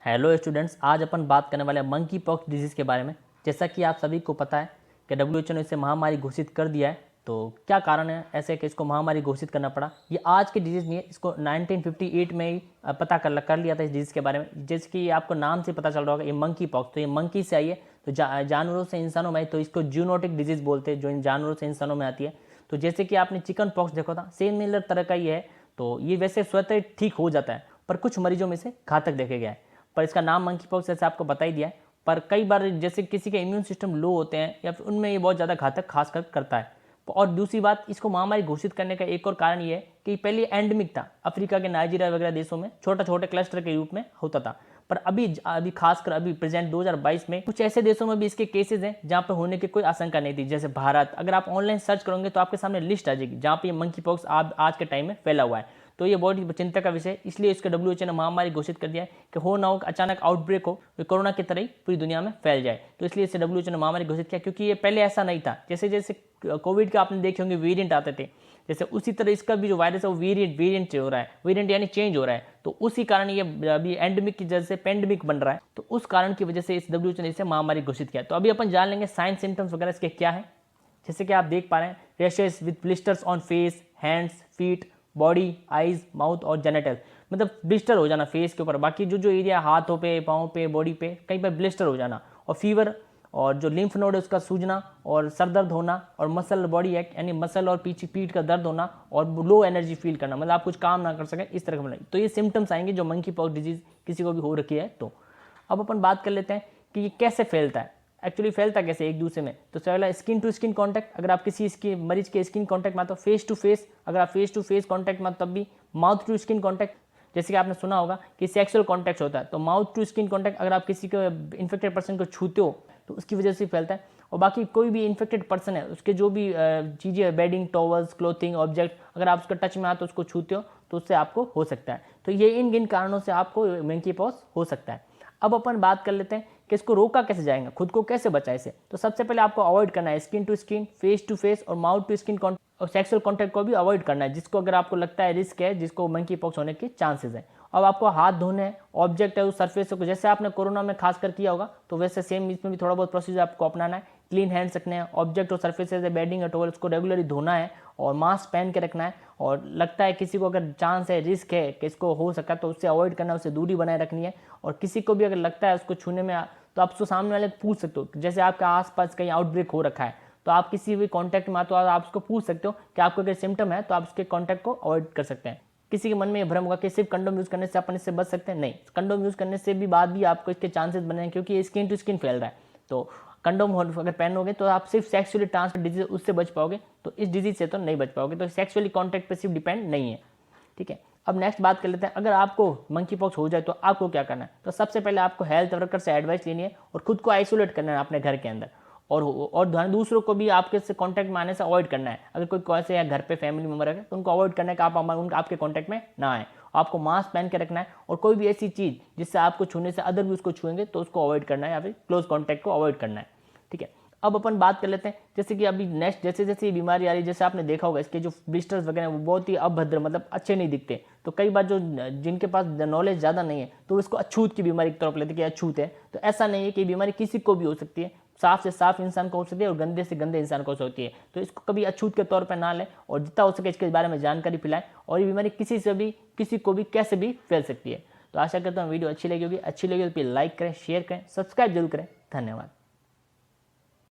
Hello students, आज अपन बात करने वाले हैं मंकी पॉक्स डिजीज़ के बारे में। जैसा कि आप सभी को पता है कि डब्ल्यूएचओ ने इसे महामारी घोषित कर दिया है। तो क्या कारण है ऐसे कि इसको महामारी घोषित करना पड़ा? ये आज की डिजीज़ नहीं है, इसको 1958 में ही पता कर लिया था इस डिजीज़ के बारे में। जैसे कि आपको नाम से पता चल रहा होगा, ये मंकी पॉक्स, तो ये मंकी से आई है। तो जानवरों से इंसानों में आई, तो इसको जूनोटिक डिजीज़ बोलते हैं, जो इन जानवरों से इंसानों में आती है। तो जैसे कि आपने चिकन पॉक्स देखा था, सिमिलर तरह का ये है। तो ये वैसे स्वतः ठीक हो जाता है, पर कुछ मरीजों में से घातक देखे गया है। पर इसका नाम मंकी पॉक्स जैसे आपको बता ही दिया है। पर कई बार जैसे किसी के इम्यून सिस्टम लो होते हैं या फिर उनमें ये बहुत ज़्यादा घातक खासकर करता है। और दूसरी बात, इसको महामारी घोषित करने का एक और कारण ये है कि पहले एंडेमिक था, अफ्रीका के नाइजीरिया वगैरह देशों में छोटे क्लस्टर के रूप में होता था। पर अभी खासकर अभी प्रेजेंट 2022 में कुछ ऐसे देशों में भी इसके केसेस हैं जहाँ पर होने की कोई आशंका नहीं थी, जैसे भारत। अगर आप ऑनलाइन सर्च करोगे तो आपके सामने लिस्ट आ जाएगी जहाँ पे ये मंकी पॉक्स आज के टाइम में फैला हुआ है। तो ये बहुत ही चिंता का विषय है, इसलिए इसके डब्ल्यूएचओ ने महामारी घोषित कर दिया है कि हो ना हो अचानक आउटब्रेक हो, कोरोना की तरह ही पूरी दुनिया में फैल जाए। तो इसलिए इसे डब्ल्यूएचओ ने महामारी घोषित किया, क्योंकि ये पहले ऐसा नहीं था। जैसे जैसे कोविड के आपने देखे होंगे वेरिएंट आते थे, जैसे उसी तरह इसका भी जो वायरस है वो वेरिएंट हो रहा है, वेरिएंट यानी चेंज हो रहा है। तो उसी कारण ये अभी एंडेमिक की वजह से पेंडेमिक बन रहा है। तो उस कारण की वजह से इस डब्ल्यूएचओ ने इसे महामारी घोषित किया। तो अभी अपन जान लेंगे साइन सिम्टम्स वगैरह इसके क्या है। जैसे कि आप देख पा रहे हैं, rashes with blisters on face, hands, feet, body, eyes, mouth और जेनेटल, मतलब ब्लिस्टर हो जाना फेस के ऊपर। बाकी जो एरिया हाथों पे, पाँव पे, बॉडी पे कहीं पर ब्लिस्टर हो जाना। और फीवर, और जो लिम्फ नोड है उसका सूजना, और सर दर्द होना, और मसल बॉडी एक्ट यानी मसल और पीठ का दर्द होना, और लो एनर्जी फील करना, मतलब आप कुछ काम ना कर सकें, इस तरह का। तो ये सिम्टम्स आएंगे जो मंकी पॉक्स डिजीज किसी को भी हो रखी है। तो अब अपन बात कर लेते हैं कि ये कैसे फैलता है। एक्चुअली फैलता कैसे एक दूसरे में? तो पहला स्किन टू स्किन कांटेक्ट, अगर आप किसी इसके मरीज के स्किन कांटेक्ट में आते हो, फेस टू फेस, अगर आप फेस टू फेस कांटेक्ट में तब भी, माउथ टू स्किन कांटेक्ट, जैसे कि आपने सुना होगा कि सेक्सुअल कांटेक्ट होता है, तो माउथ टू स्किन कांटेक्ट अगर आप किसी को इन्फेक्टेड पर्सन को छूते हो तो उसकी वजह से फैलता है। और बाकी कोई भी इन्फेक्टेड पर्सन है, उसके जो भी चीज़ें, बेडिंग, टॉवल्स, क्लोथिंग, ऑब्जेक्ट, अगर आप उसका टच में आते हो, उसको छूते हो, तो उससे आपको हो सकता है। तो ये इन कारणों से आपको मंकी पॉक्स हो सकता है। अब अपन बात कर लेते हैं कि इसको रोका कैसे जाएगा, खुद को कैसे बचाए इसे। तो सबसे पहले आपको अवॉइड करना है skin to skin, face to face और माउथ टू स्किन और सेक्सुअल कॉन्टैक्ट को भी अवॉइड करना है, जिसको अगर आपको लगता है रिस्क है, जिसको मंकी पॉक्स होने के चांसेस है। अब आपको हाथ धोने हैं, ऑब्जेक्ट है उस सरफेस को, जैसे आपने कोरोना में खासकर किया होगा, तो वैसे सेम इसमें भी थोड़ा बहुत प्रोसीजर आपको अपनाना है। क्लीन हैंड्स रखने हैं, ऑब्जेक्ट और सरफेसेज है, बेडिंग है, टॉवल, उसको रेगुलरली धोना है, और मास्क पहन के रखना है। और लगता है किसी को अगर चांस है, रिस्क है कि इसको हो सका, तो उससे अवॉइड करना है, उससे दूरी बनाए रखनी है। और किसी को भी अगर लगता है उसको छूने में, तो आप उसको सामने वाले पूछ सकते हो। जैसे आपके आसपास कहीं आउटब्रेक हो रखा है, तो आप किसी भी कांटेक्ट में आते हो, आप उसको पूछ सकते हो कि आपको अगर सिम्टम है, तो आप उसके कांटेक्ट को अवॉइड कर सकते हैं। किसी के मन में ये भ्रम होगा कि सिर्फ कंडोम यूज करने से अपन इससे बच सकते हैं, नहीं। कंडोम यूज करने से भी बाद भी आपको इसके चांसेस बने हैं, क्योंकि ये स्किन टू स्किन फैल रहा है। तो कंडोम अगर पहनोगे तो आप सिर्फ सेक्सुअली ट्रांसमिट डिजीज उससे बच पाओगे, तो इस डिजीज से तो नहीं बच पाओगे। तो सेक्सुअली कॉन्टैक्ट पे सिर्फ डिपेंड नहीं है, ठीक है। अब नेक्स्ट बात कर लेते हैं, अगर आपको मंकी पॉक्स हो जाए तो आपको क्या करना है। तो सबसे पहले आपको हेल्थ वर्कर से एडवाइस लेनी है और खुद को आइसोलेट करना है अपने घर के अंदर। और दूसरों को भी आपके से कांटेक्ट में आने से अवॉइड करना है। अगर कोई कैसे या घर पे फैमिली मेंबर है तो उनको अवॉइड करना है कि आप उनका आपके कांटेक्ट में ना आए। आपको मास्क पहन के रखना है, और कोई भी ऐसी चीज़ जिससे आपको छूने से अदर भी उसको छुएंगे तो उसको अवॉइड करना है, या फिर क्लोज कॉन्टैक्ट को अवॉइड करना है, ठीक है। अब अपन बात कर लेते हैं, जैसे कि अभी नेक्स्ट जैसे जैसे ये बीमारी आ रही है, जैसे आपने देखा होगा इसके जो ब्लिस्टर्स वगैरह वो बहुत ही अभद्र, मतलब अच्छे नहीं दिखते। तो कई बार जो जिनके पास नॉलेज ज़्यादा नहीं है तो इसको अछूत की बीमारी की तरफ लेते कि अछूत है। तो ऐसा नहीं है कि बीमारी किसी को भी हो सकती है, साफ से साफ इंसान को हो सकती है और गंदे से गंदे इंसान को हो सकती है। तो इसको कभी अछूत के तौर पर ना लें, और जितना हो सके इसके बारे में जानकारी फैलाएं। और ये बीमारी किसी को भी कैसे भी फैल सकती है। तो आशा करता हूँ वीडियो अच्छी लगी होगी तो लाइक करें, शेयर करें, सब्सक्राइब जरूर करें। धन्यवाद।